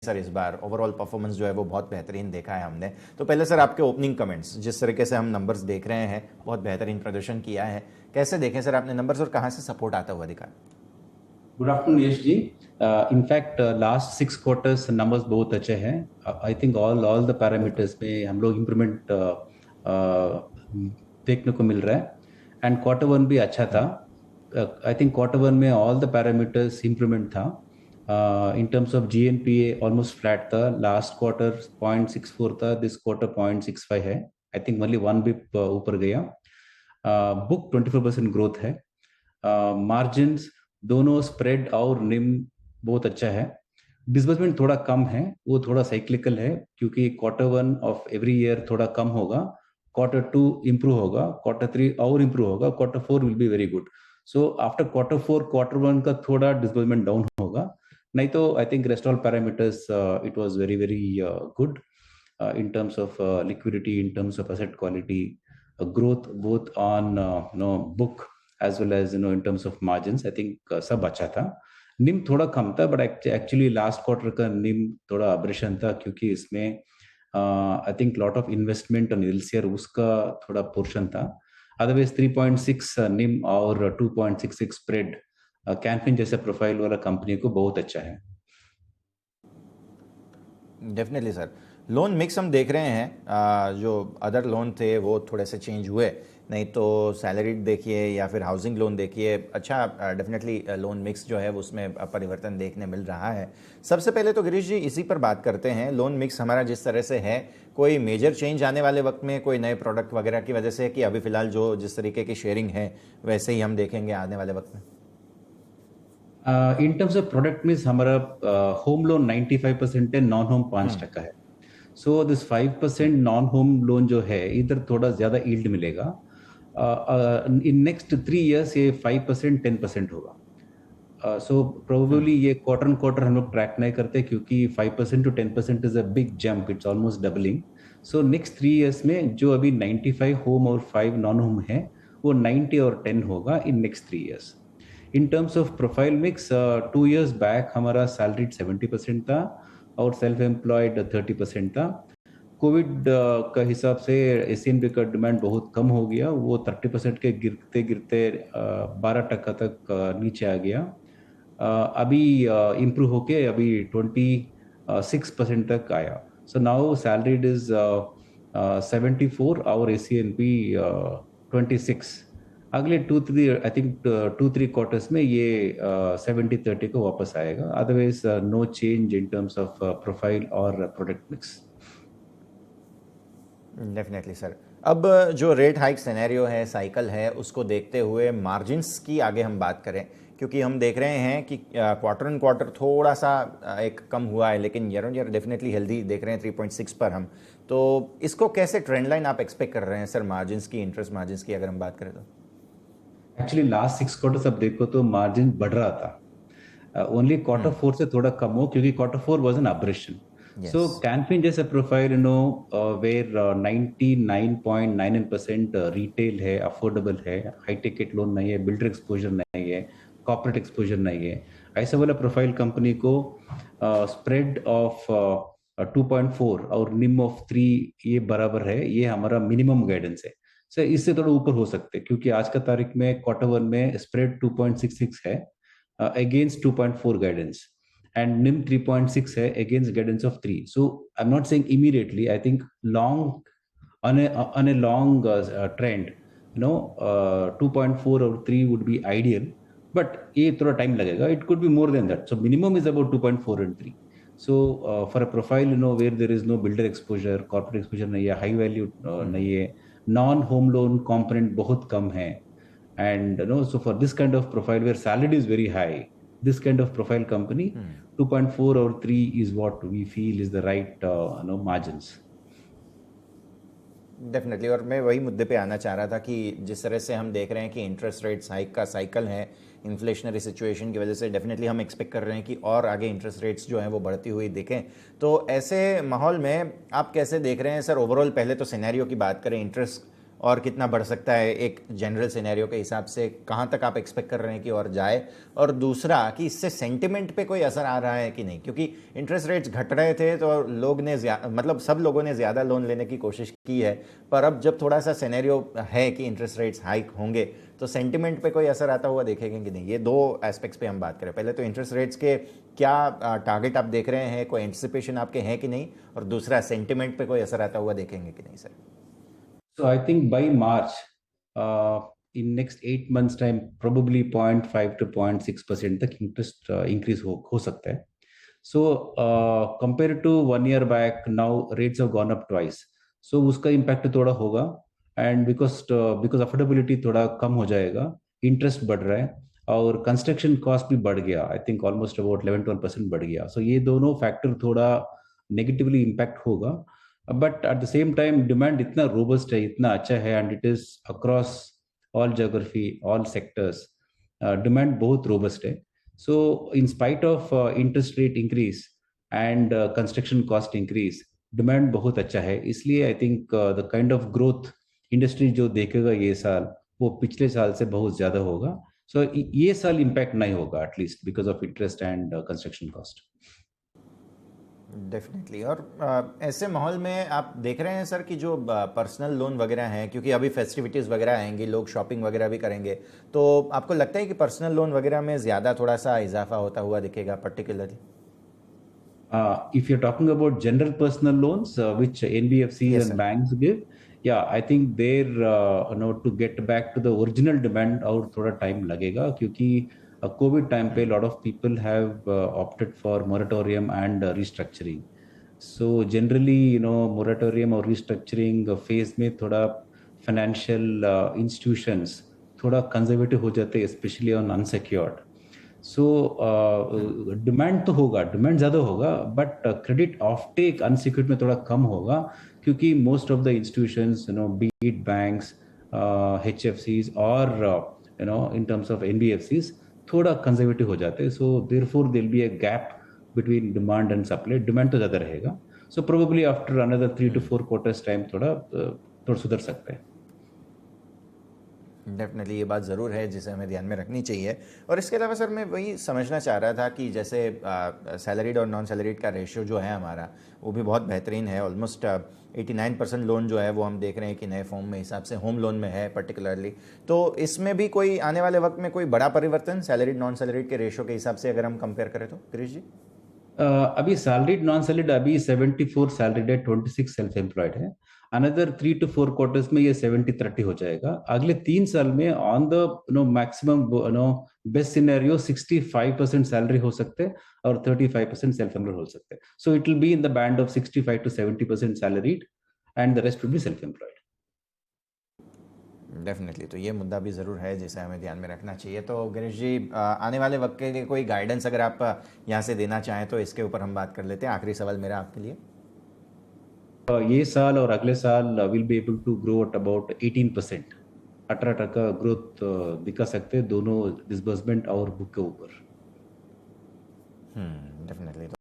Sir इस बार overall performance जो है वो बहुत बेहतरीन देखा है हमने। तो पहले सर आपके ओपनिंग कमेंट्स, जिस तरीके से हम नंबर्स देख रहे हैं, बहुत बेहतरीन प्रदर्शन किया है, कैसे देखें सर आपने नंबर्स और कहाँ से सपोर्ट आता हुआ दिखा? Good afternoon Yash ji. In fact last 6 quarters numbers बहुत अच्छे हैं। आई थिंक ऑल द बिल्कुल। पैरामीटर्स में हम लोग इम्प्रूवमेंट देखने को मिल रहा है। एंड क्वार्टर वन भी अच्छा था। आई थिंक क्वार्टर वन में ऑल द पैरामीटर्स इम्प्रूवमेंट था। इन terms of GNPA almost flat था। लास्ट क्वार्टर 0.64 था, दिस क्वार्टर 0.65 है। आई थिंक ओनली 1 बिप ऊपर गया। बुक 24% ग्रोथ है। मार्जिन्स दोनों स्प्रेड और निम बहुत अच्छा है। डिसबर्समेंट थोड़ा कम है, वो थोड़ा साइक्लिकल है क्योंकि quarter one of every year थोड़ा कम होगा, क्वार्टर टू इंप्रूव होगा, क्वार्टर थ्री और इंप्रूव होगा, quarter four will be very good. So after quarter four quarter one का थोड़ा डिसबर्समेंट डाउन होगा, नहीं तो I think rest all parameters it was very very good in terms of liquidity, in terms of asset quality, growth both on book as well as in terms of margins. I think सब अच्छा था। निम थोड़ा कम था, but actually last quarter का निम थोड़ा abrasion था क्योंकि इसमें I think lot of investment on LCR उसका थोड़ा पोर्शन था। अदरवाइज 3.6 निम और 2.66 स्प्रेड कैनफिन जैसे प्रोफाइल वाला कंपनी को बहुत अच्छा है। Definitely sir. लोन मिक्स हम देख रहे हैं, जो अदर लोन थे वो थोड़े से चेंज हुए, नहीं तो सैलरीड देखिए या फिर हाउसिंग लोन देखिए, अच्छा डेफिनेटली लोन मिक्स जो है उसमें परिवर्तन देखने मिल रहा है। सबसे पहले तो गिरीश जी इसी पर बात करते हैं। लोन मिक्स हमारा जिस तरह से है, कोई मेजर चेंज आने वाले वक्त में कोई नए प्रोडक्ट वगैरह की वजह से, कि अभी फ़िलहाल जो जिस तरीके की शेयरिंग है वैसे ही हम देखेंगे आने वाले वक्त में? इन टर्म्स ऑफ प्रोडक्ट मीन्स हमारा होम लोन 95% है, नॉन होम 5% है। So this 5% non home loan जो है इधर थोड़ा ज्यादा यील्ड मिलेगा। इन नेक्स्ट 3 इयर्स ये 5% 10% होगा। सो प्रोबेबली ये क्वार्टर एंड क्वार्टर हम लोग ट्रैक नहीं करते क्योंकि 5% to 10% is a big jump, it's almost doubling. So next 3 years में जो अभी 95 होम और 5 नॉन होम है, वो 90 और 10 होगा in next 3 years. In terms of profile mix, 2 years back हमारा सैलरीड 70% था और सेल्फ एम्प्लॉयड 30% था। कोविड का हिसाब से एसएनबी का डिमांड बहुत कम हो गया, वो 30% के गिरते गिरते 12% तक नीचे आ गया। अभी इम्प्रूव होके अभी 26% तक आया। सो नाउ सैलरीड इज 74 और एसीएनपी 26। अगले 2-3 आई थिंक 2-3 क्वार्टर्स में ये 70-30 को वापस आएगा। Otherwise no change in terms of profile और प्रोडक्ट मिक्स। Definitely sir. अब जो रेट हाइक सिनेरियो है, साइकिल है, उसको देखते हुए मार्जिन्स की आगे हम बात करें, क्योंकि हम देख रहे हैं कि क्वार्टर एंड क्वार्टर थोड़ा सा एक कम हुआ है, लेकिन year on year definitely healthy देख रहे हैं 3.6 पर हम। तो इसको कैसे ट्रेंड लाइन आप एक्सपेक्ट कर रहे हैं सर, मार्जिन्स की, इंटरेस्ट मार्जिन्स की अगर हम बात करें तो? एक्चुअली लास्ट 6 क्वार्टर्स अब देखो तो मार्जिन बढ़ रहा था। ओनली क्वार्टर फोर से थोड़ा कम हो क्योंकि quarter four was an aberration. Yes. So Canfin जैसे प्रोफाइल वेर 99.99% रिटेल है, अफोर्डेबल है, हाई टिकट लोन नहीं है, बिल्डर एक्सपोजर नहीं है, कॉर्पोरेट एक्सपोजर नहीं है, ऐसे वाला प्रोफाइल कंपनी को स्प्रेड ऑफ 2.4 और निम ऑफ 3 ये बराबर है, ये हमारा मिनिमम गाइडेंस है। सर इससे थोड़ा ऊपर हो सकते हैं क्योंकि आज का तारीख में क्वार्टर वन में स्प्रेड 2.66 है अगेंस्ट 2.4 गाइडेंस, एंड निम 3.6 है against guidance of 3। So I am not saying immediately, I think long on a long trend, 2.4 or 3 would be ideal, but ये थोड़ा टाइम लगेगा, it could be more than that. So minimum is about 2.4 and 3. So for a profile where there is no builder exposure, corporate exposure नहीं है, high value नहीं है, non home loan component बहुत कम है, and so for this kind of profile where salary is very high, this kind of profile company 2.4 or 3 is what we feel is the right margins. Definitely. और मैं वही मुद्दे पे आना चाह रहा था कि जिस तरह से हम देख रहे हैं कि इंटरेस्ट रेट्स हाइक का साइकिल है, इन्फ्लेशनरी सिचुएशन की वजह से डेफिनेटली हम एक्सपेक्ट कर रहे हैं कि और आगे इंटरेस्ट रेट्स जो हैं वो बढ़ती हुई दिखें। तो ऐसे माहौल में आप कैसे देख रहे हैं सर ओवरऑल? पहले तो सिनेरियो की बात करें, इंटरेस्ट और कितना बढ़ सकता है एक जनरल सिनेरियो के हिसाब से, कहाँ तक आप एक्सपेक्ट कर रहे हैं कि और जाए? और दूसरा कि इससे सेंटिमेंट पे कोई असर आ रहा है कि नहीं, क्योंकि इंटरेस्ट रेट्स घट रहे थे तो लोग ने मतलब सब लोगों ने ज़्यादा लोन लेने की कोशिश की है, पर अब जब थोड़ा सा सिनेरियो है कि इंटरेस्ट रेट्स हाइक होंगे तो सेंटिमेंट पे कोई असर आता हुआ देखेंगे कि नहीं? ये दो एस्पेक्ट्स पे हम बात करें। पहले तो इंटरेस्ट रेट्स के क्या टारगेट आप देख रहे हैं, कोई एंटिसिपेशन आपके हैं कि नहीं, और दूसरा सेंटिमेंट पे कोई असर आता हुआ देखेंगे कि नहीं sir? So I think by March, in next 8 months time, probably 0.5 to 0.6% तक interest increase हो सकता है. So compared to 1 year back, now rates have gone up twice. So उसका impact थोड़ा होगा, and because affordability थोड़ा कम हो जाएगा, interest बढ़ रहा है और construction cost भी बढ़ गया. I think almost about 11-12% बढ़ गया. So ये दोनों factor थोड़ा negatively impact होगा. But at the same time demand इतना रोबस्ट है, इतना अच्छा है, and it is across all geography, all sectors. Demand बहुत रोबस्ट है. So in spite of interest rate increase and construction cost increase, demand बहुत अच्छा है. इसलिए I think the kind of growth industry जो देखेगा ये साल, वो पिछले साल से बहुत ज्यादा होगा. सो ये साल इम्पैक्ट नहीं होगा, at least because of interest and construction cost. Definitely. और ऐसे माहौल में आप देख रहे हैं सर कि जो पर्सनल लोन वगैरह हैं, क्योंकि अभी फेस्टिविटीज़ वगैरह आएंगी, लोग शॉपिंग वगैरह भी करेंगे, तो आपको लगता है कि पर्सनल लोन वगैरह में ज़्यादा थोड़ा सा इजाफा होता हुआ दिखेगा particularly? If you're talking about general personal loans, which NBFCs yes and sir. banks give, yeah, I think they're to get back to the original demand और थोड़ा time लगेगा, क्योंकि COVID time पे lot of people have opted for moratorium and restructuring. So generally, moratorium और restructuring phase में थोड़ा financial institutions थोड़ा conservative हो जाते हैं, especially on unsecured. So demand तो होगा, डिमांड ज़्यादा होगा, but credit offtake unsecured में थोड़ा कम होगा, क्योंकि most of the institutions, be it banks, HFCs और इन टर्म्स ऑफ NBFCs थोड़ा कंजर्वेटिव हो जाते हैं. So therefore there will be a gap between demand and supply. Demand तो ज़्यादा रहेगा. So probably after another 3 to 4 quarters time थोड़ा सुधर सकता है. डेफिनेटली ये बात ज़रूर है जिसे हमें ध्यान में रखनी चाहिए। और इसके अलावा सर मैं वही समझना चाह रहा था कि जैसे सैलरीड और नॉन सैलरीड का रेशियो जो है हमारा, वो भी बहुत बेहतरीन है. ऑलमोस्ट 89% लोन जो है वो हम देख रहे हैं कि नए फॉर्म में हिसाब से होम लोन में है पर्टिकुलरली. तो इसमें भी कोई आने वाले वक्त में कोई बड़ा परिवर्तन सैलरीड नॉन सैलरीड के रेशियो के हिसाब से अगर हम कंपेयर करें तो गिरीश जी? अभी सैलरीड नॉन सैलरीड अभी 74 सैलरीड है, 26 सेल्फ एम्प्लॉयड है. अनदर 3 to 4 quarters में ये 70-30 हो जाएगा. अगले 3 साल में on the maximum best scenario 65% salary हो सकते हैं और 35% सेल्फ एम्प्लॉयड हो सकते हैं. So it will be in the band of 65 to 70% salaried and the rest will be self employed. Definitely, तो ये मुद्दा भी ज़रूर है जिसे हमें ध्यान में रखना चाहिए. तो गिरीश जी, आने वाले वक्त के लिए कोई गाइडेंस अगर आप यहाँ से देना चाहें तो इसके ऊपर हम बात कर लेते हैं. आखिरी सवाल मेरा आपके लिए. ये साल और अगले साल will be able to grow at about 18%. 18% growth दिखा सकते हैं दोनों डिसबर्समेंट और बुक के ऊपर. डेफिनेटली.